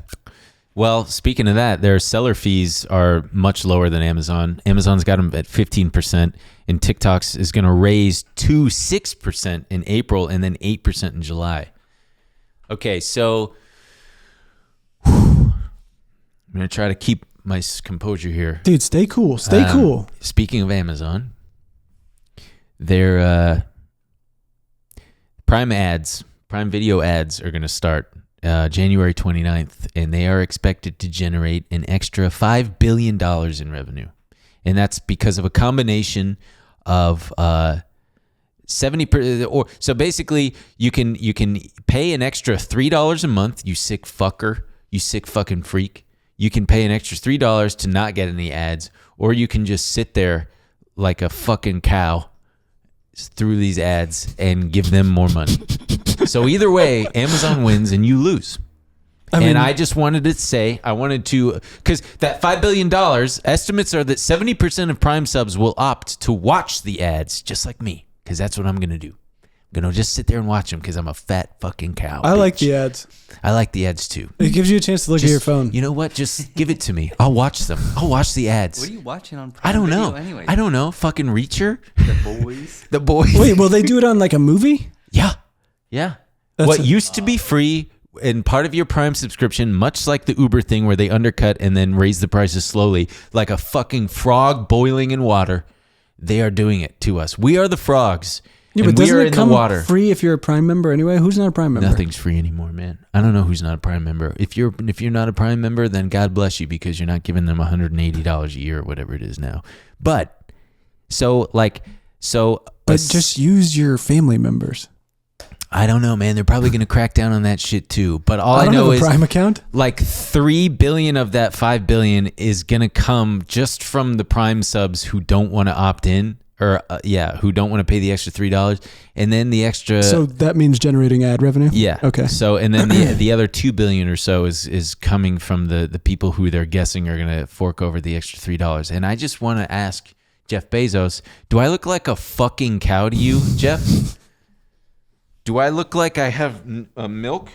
Well, speaking of that, their seller fees are much lower than Amazon. Amazon's got them at 15%, and TikTok's is going to raise to 6% in April and then 8% in July. Okay, so I'm going to try to keep my composure here. Dude, stay cool. Stay cool. Speaking of Amazon, their Prime Video ads are going to start January 29th, and they are expected to generate an extra $5 billion in revenue. And that's because of a combination of 70%, or so basically you can pay an extra $3 a month, you sick fucker, you sick fucking freak. You can pay an extra $3 to not get any ads, or you can just sit there like a fucking cow through these ads and give them more money. So either way, Amazon wins and you lose. I just wanted to say, because that $5 billion, estimates are that 70% of Prime subs will opt to watch the ads, just like me, because that's what I'm going to do. I'm going to just sit there and watch them because I'm a fat fucking cow. I like the ads. I like the ads too. It gives you a chance to look at your phone. You know what? Just give it to me. I'll watch them. I'll watch the ads. What are you watching on Prime I don't Video know. Anyway? I don't know. Fucking Reacher? The Boys? The Boys. Wait, will they do it on like a movie? Yeah. Yeah. What used to be free and part of your Prime subscription, much like the Uber thing where they undercut and then raise the prices slowly, like a fucking frog boiling in water, they are doing it to us. We are the frogs, Yeah, and but we are doesn't in it come the water. free if you're a Prime member anyway? Who's not a Prime member? Nothing's free anymore, man. I don't know who's not a Prime member. If you're not a Prime member, then God bless you because you're not giving them $180 a year or whatever it is now. But just use your family members. I don't know, man. They're probably going to crack down on that shit too. But all I don't know have a is Prime account. like $3 billion of that $5 billion is going to come just from the Prime subs who don't want to opt in, or who don't want to pay the extra $3, and then the extra. So that means generating ad revenue. Yeah. Okay. So and then the other $2 billion or so is coming from the people who they're guessing are going to fork over the extra $3. And I just want to ask Jeff Bezos, do I look like a fucking cow to you, Jeff? Do I look like I have milk?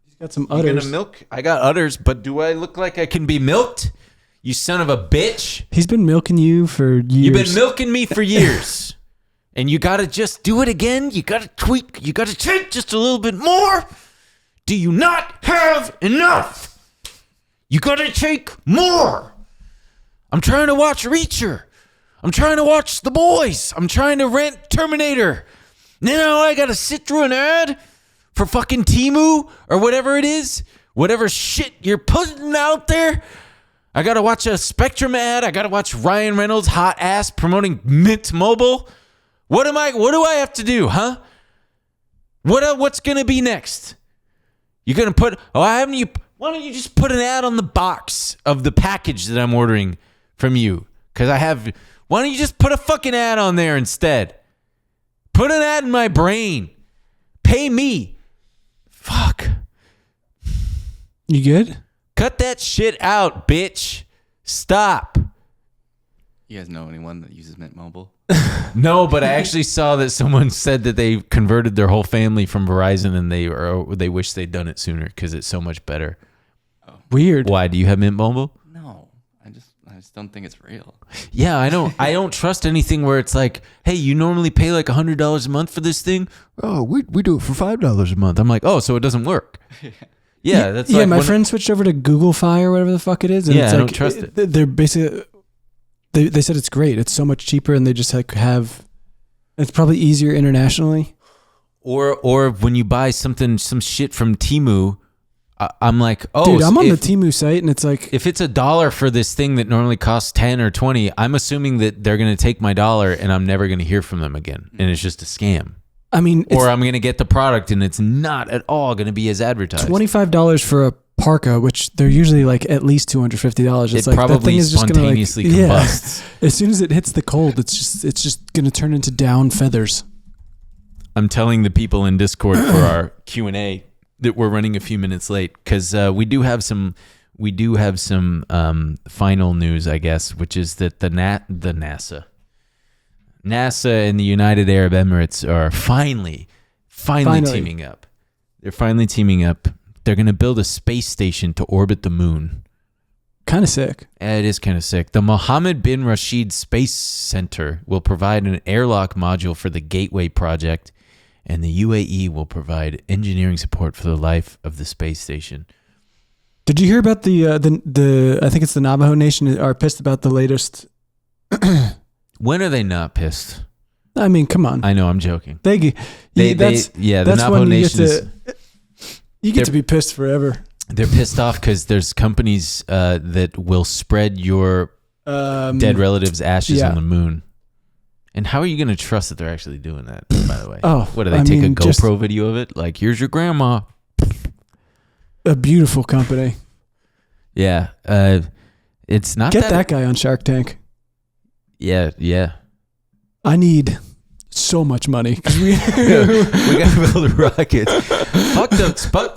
He's got some udders. You milk? I got udders, but do I look like I can be milked? You son of a bitch. He's been milking you for years. You've been milking me for years. And you got to just do it again. You got to tweak. You got to take just a little bit more. Do you not have enough? You got to take more. I'm trying to watch Reacher. I'm trying to watch The Boys. I'm trying to rent Terminator. Now I gotta sit through an ad for fucking Temu or whatever it is, whatever shit you're putting out there. I gotta watch a Spectrum ad. I gotta watch Ryan Reynolds' hot ass promoting Mint Mobile. What do I have to do, huh? What's gonna be next? You're gonna put? Why don't you just put an ad on the box of the package that I'm ordering from you? Because why don't you just put a fucking ad on there instead? Put an ad in my brain. Pay me. Fuck. You good? Cut that shit out, bitch. Stop. You guys know anyone that uses Mint Mobile? No, but I actually saw that someone said that they converted their whole family from Verizon and they wish they'd done it sooner because it's so much better. Oh. Weird. Why? Do you have Mint Mobile? No. I just don't think it's real. Yeah, I don't trust anything where it's like, hey, you normally pay like $100 a month for this thing. Oh, we do it for $5 a month. I'm like, oh, so it doesn't work. Yeah, that's like my friend switched over to Google Fi or whatever the fuck it is. And yeah, it's I like, don't trust it. They're basically they said it's great. It's so much cheaper, and they just it's probably easier internationally. Or when you buy some shit from Temu. I'm like, oh, dude, I'm on the Temu site, and it's like, if it's $1 for this thing that normally costs 10 or 20, I'm assuming that they're going to take my dollar and I'm never going to hear from them again. And it's just a scam. I mean, or I'm going to get the product and it's not at all going to be as advertised. $25 for a parka, which they're usually like at least $250. It's it like probably that thing is spontaneously just gonna combusts. Yeah. As soon as it hits the cold, it's just going to turn into down feathers. I'm telling the people in Discord for our Q&A that we're running a few minutes late because we do have some final news, I guess, which is that the NASA and the United Arab Emirates are finally teaming up. They're finally teaming up. They're going to build a space station to orbit the moon. Kind of sick. It is kind of sick. The Mohammed bin Rashid Space Center will provide an airlock module for the Gateway project, and the UAE will provide engineering support for the life of the space station. Did you hear about the I think it's the Navajo Nation are pissed about the latest? When are they not pissed? I mean, come on. I know, I'm joking. The Navajo Nation. You get to be pissed forever. They're pissed off because there's companies that will spread your dead relatives' ashes on the moon. And how are you going to trust that they're actually doing that, by the way? What, do they take a GoPro video of it? Like, here's your grandma. A beautiful company. Yeah. It's not Get that guy on Shark Tank. Yeah. I need so much money. We got to build rockets.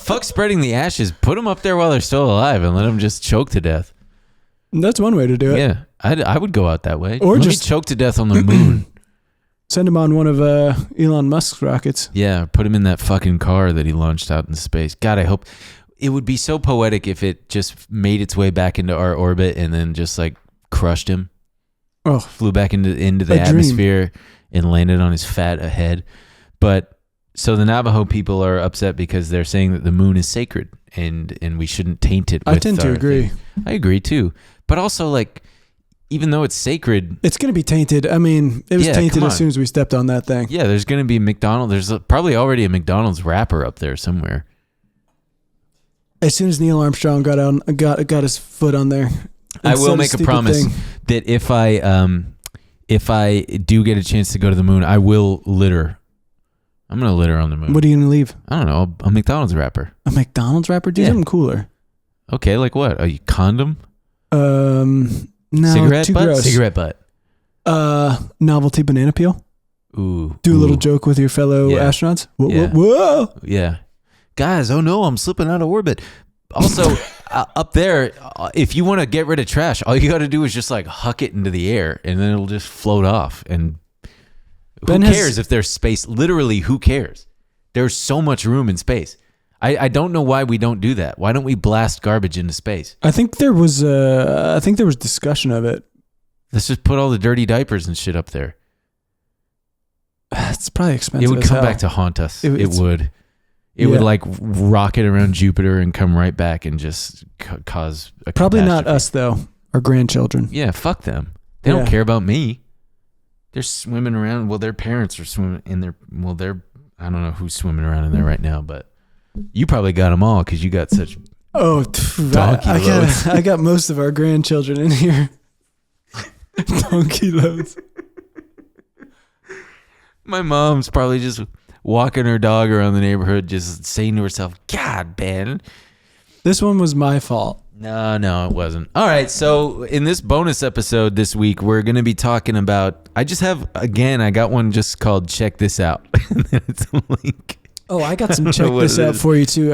Fuck spreading the ashes. Put them up there while they're still alive and let them just choke to death. That's one way to do it. Yeah, I would go out that way. Or let just me choke to death on the moon. Send him on one of Elon Musk's rockets. Yeah, put him in that fucking car that he launched out in space. God, I hope it would be so poetic if it just made its way back into our orbit and then just like crushed him. Oh, flew back into the atmosphere and landed on his fat head. But so the Navajo people are upset because they're saying that the moon is sacred and we shouldn't taint it. I tend to agree. I agree too. But also, like, even though it's sacred, it's going to be tainted. I mean, it was tainted as soon as we stepped on that thing. Yeah, there's going to be McDonald's. There's probably already a McDonald's wrapper up there somewhere. As soon as Neil Armstrong got his foot on there, I will make a promise that if I do get a chance to go to the moon, I will litter. I'm going to litter on the moon. What are you going to leave? I don't know. A McDonald's wrapper. A McDonald's wrapper? Do something cooler. Okay, like what? A condom? No, cigarette too butt? gross. Cigarette butt. Novelty banana peel. Ooh. Do a little joke with your fellow astronauts. Whoa. Yeah. Guys, oh no, I'm slipping out of orbit. Also, up there, if you want to get rid of trash, all you got to do is just like huck it into the air and then it'll just float off. And who cares if there's space? Literally, who cares? There's so much room in space. I don't know why we don't do that. Why don't we blast garbage into space? I think there was discussion of it. Let's just put all the dirty diapers and shit up there. It's probably expensive. It would come back to haunt us. It would. It would like rocket around Jupiter and come right back and just cause a probably catastrophe. not us though. Our grandchildren. Yeah, fuck them. They don't care about me. They're swimming around. Well, their parents are swimming in there. Well, I don't know who's swimming around in there right now, but you probably got them all because you got such donkey loads. I got most of our grandchildren in here. Donkey loads. My mom's probably just walking her dog around the neighborhood, just saying to herself, God, man. This one was my fault. No, it wasn't. All right, so in this bonus episode this week, we're going to be talking about, I got one just called Check This Out. And then it's a link. Oh, I got some Check This Out for you too.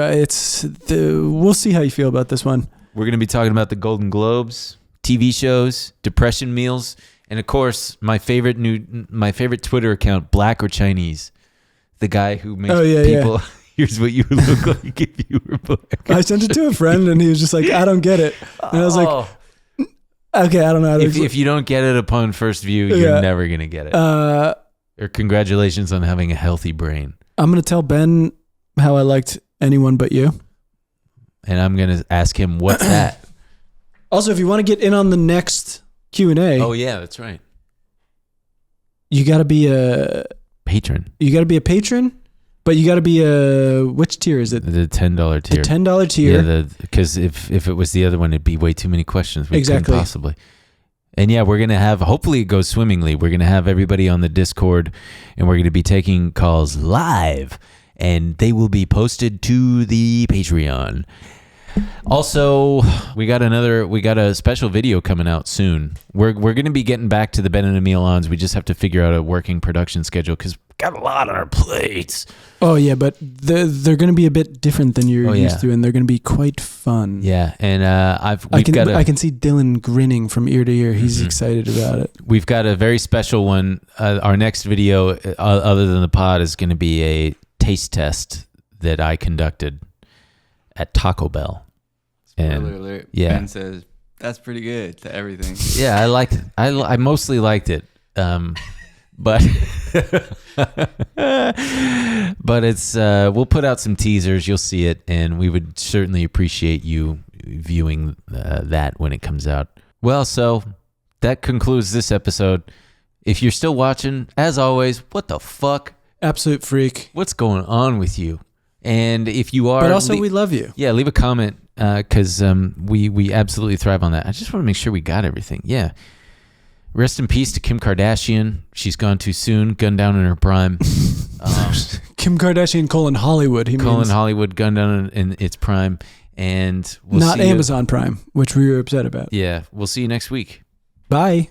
We'll see how you feel about this one. We're going to be talking about the Golden Globes, TV shows, depression meals, and of course, my favorite Twitter account, Black or Chinese. The guy who makes people, here's what you would look like if you were black. I sent it to a friend and he was just like, I don't get it. And I was like, okay, I don't know. If you don't get it upon first view, you're never going to get it. Or congratulations on having a healthy brain. I'm going to tell Ben how I liked Anyone But You. And I'm going to ask him, what's that? Also, if you want to get in on the next Q&A. Oh, yeah, that's right. You got to be a... patron. You got to be a patron, but you got to be which tier is it? The $10 tier. The $10 tier. Yeah, because if it was the other one, it'd be way too many questions. We couldn't possibly. And yeah, we're going to have, hopefully it goes swimmingly. We're going to have everybody on the Discord and we're going to be taking calls live and they will be posted to the Patreon. Also, we got a special video coming out soon. We're going to be getting back to the Ben and Emil ons. We just have to figure out a working production schedule because we got a lot on our plates. Oh yeah, but they're going to be a bit different than you're used to, and they're going to be quite fun. Yeah, and I can see Dylan grinning from ear to ear. He's excited about it. We've got a very special one. Our next video, other than the pod, is going to be a taste test that I conducted at Taco Bell. Spoiler alert. Ben says that's pretty good to everything. Yeah, I liked it. I mostly liked it. But it's we'll put out some teasers. You'll see it, and we would certainly appreciate you viewing that when it comes out. Well, so that concludes this episode. If you're still watching, as always, what the fuck? Absolute freak. What's going on with you? And if you are, but also we love you. Yeah, leave a comment because we absolutely thrive on that. I just want to make sure we got everything. Yeah. Rest in peace to Kim Kardashian. She's gone too soon. Gunned down in her prime. Kim Kardashian : Hollywood. Hollywood gunned down in its prime, and we'll not see Amazon Prime, which we were upset about. Yeah, we'll see you next week. Bye.